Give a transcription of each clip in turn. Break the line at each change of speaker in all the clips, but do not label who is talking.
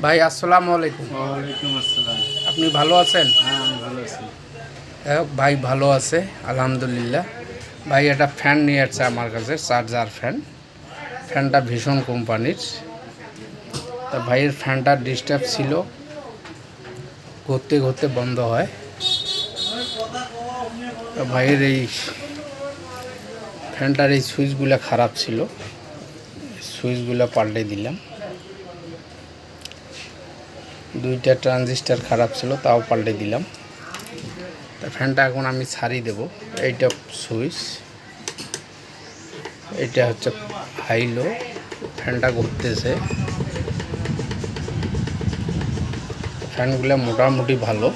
ভাই আসসালামু আলাইকুম।
ওয়ালাইকুম আসসালাম।
আপনি ভালো আছেন?
হ্যাঁ, আমি ভালো আছি।
ভাই ভালো আছে আলহামদুলিল্লাহ। ভাই একটা ফ্যান নিয়ে আসছে আমার কাছে, চার্জার ফ্যান। ফ্যানটা ভীষণ কোম্পানির। তা ভাইয়ের ফ্যানটা ডিস্টার্ব ছিল, ঘুরতে ঘুরতে বন্ধ হয়। তা ভাইয়ের এই ফ্যানটার এই সুইচগুলো খারাপ ছিল, সুইচগুলো পাল্টে দিলাম। দুইটা ট্রানজিস্টার খারাপ ছিল, তাও পাল্টে দিলাম। তা ফ্যানটা এখন আমি ছাড়িয়ে দেব। এইটা সুইচ, এটা হচ্ছে হাই লো। ফ্যানটা ঘুরতেছে। ফ্যানগুলো মোটামুটি ভালো।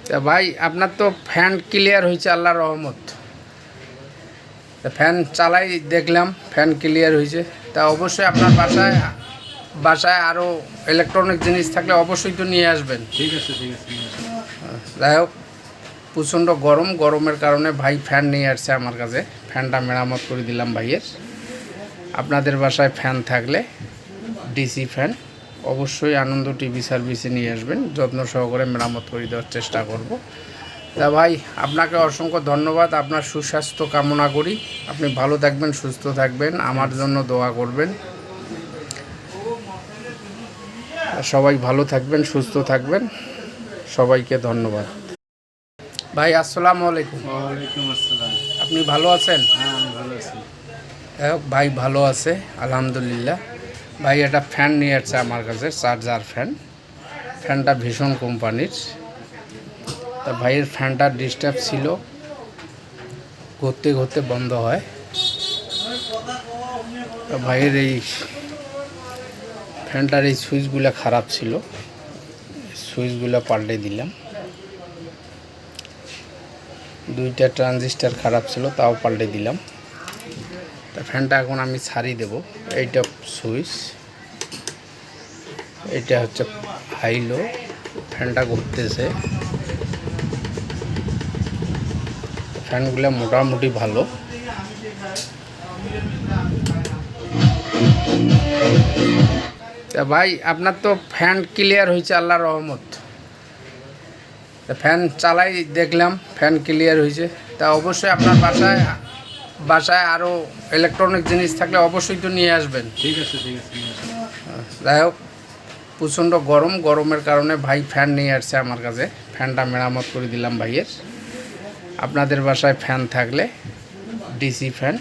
তা ভাই আপনার তো ফ্যান ক্লিয়ার হয়েছে আল্লাহর রহমত। তা ফ্যান চালাই দেখলাম, ফ্যান ক্লিয়ার হয়েছে। তা অবশ্যই আপনার বাসায় আরও ইলেকট্রনিক জিনিস থাকলে অবশ্যই তো নিয়ে আসবেন।
ঠিক আছে, ঠিক আছে।
যাই হোক, প্রচণ্ড গরমের কারণে ভাই ফ্যান নিয়ে আসছে আমার কাছে। ফ্যানটা মেরামত করে দিলাম ভাইয়ের। আপনাদের বাসায় ফ্যান থাকলে ডিসি ফ্যান অবশ্যই আনন্দ টিভি সার্ভিসে নিয়ে আসবেন, যত্ন সহকারে মেরামত করে দেওয়ার চেষ্টা করব। তা ভাই আপনাকে অসংখ্য ধন্যবাদ। আপনার সুস্বাস্থ্য কামনা করি। আপনি ভালো থাকবেন, সুস্থ থাকবেন, আমার জন্য দোয়া করবেন। সবাই ভালো থাকবেন, সুস্থ থাকবেন। সবাইকে ধন্যবাদ। ভাই আসসালামু আলাইকুম।
ওয়ালাইকুম আসসালাম।
আপনি ভালো আছেন?
হ্যাঁ, আমি ভালো আছি।
ভাই ভালো আছে আলহামদুলিল্লাহ। ভাই একটা ফ্যান নিয়ে আসছে আমার কাছে, চার্জার ফ্যান। ফ্যানটা ভীষণ কোম্পানির। তা ভাইয়ের ফ্যানটা ডিস্টার্ব ছিল, ঘুরতে ঘুরতে বন্ধ হয়। তা ভাইয়ের এই ফ্যানটার এই সুইচগুলো খারাপ ছিল, সুইচগুলো পাল্টে দিলাম। দুইটা ট্রানজিস্টার খারাপ ছিল, তাও পাল্টে দিলাম। তা ফ্যানটা এখন আমি ছাড়িয়ে দেব। এইটা সুইচ, এটা হচ্ছে হাই লো। ফ্যানটা ঘুরতেছে। ফ্যানগুলো মোটামুটি ভালো। তা ভাই আপনার তো ফ্যান ক্লিয়ার হয়েছে আল্লাহর রহমত। তা ফ্যান চালাই দেখলাম, ফ্যান ক্লিয়ার হয়েছে। তা অবশ্যই আপনার বাসায় আরও ইলেকট্রনিক জিনিস থাকলে অবশ্যই তো নিয়ে আসবেন।
ঠিক আছে, ঠিক আছে।
যাই হোক, প্রচণ্ড গরমের কারণে ভাই ফ্যান নিয়ে আসছে আমার কাছে। ফ্যানটা মেরামত করে দিলাম ভাইয়ের। আপনাদের বাসায় ফ্যান থাকলে ডিসি ফ্যান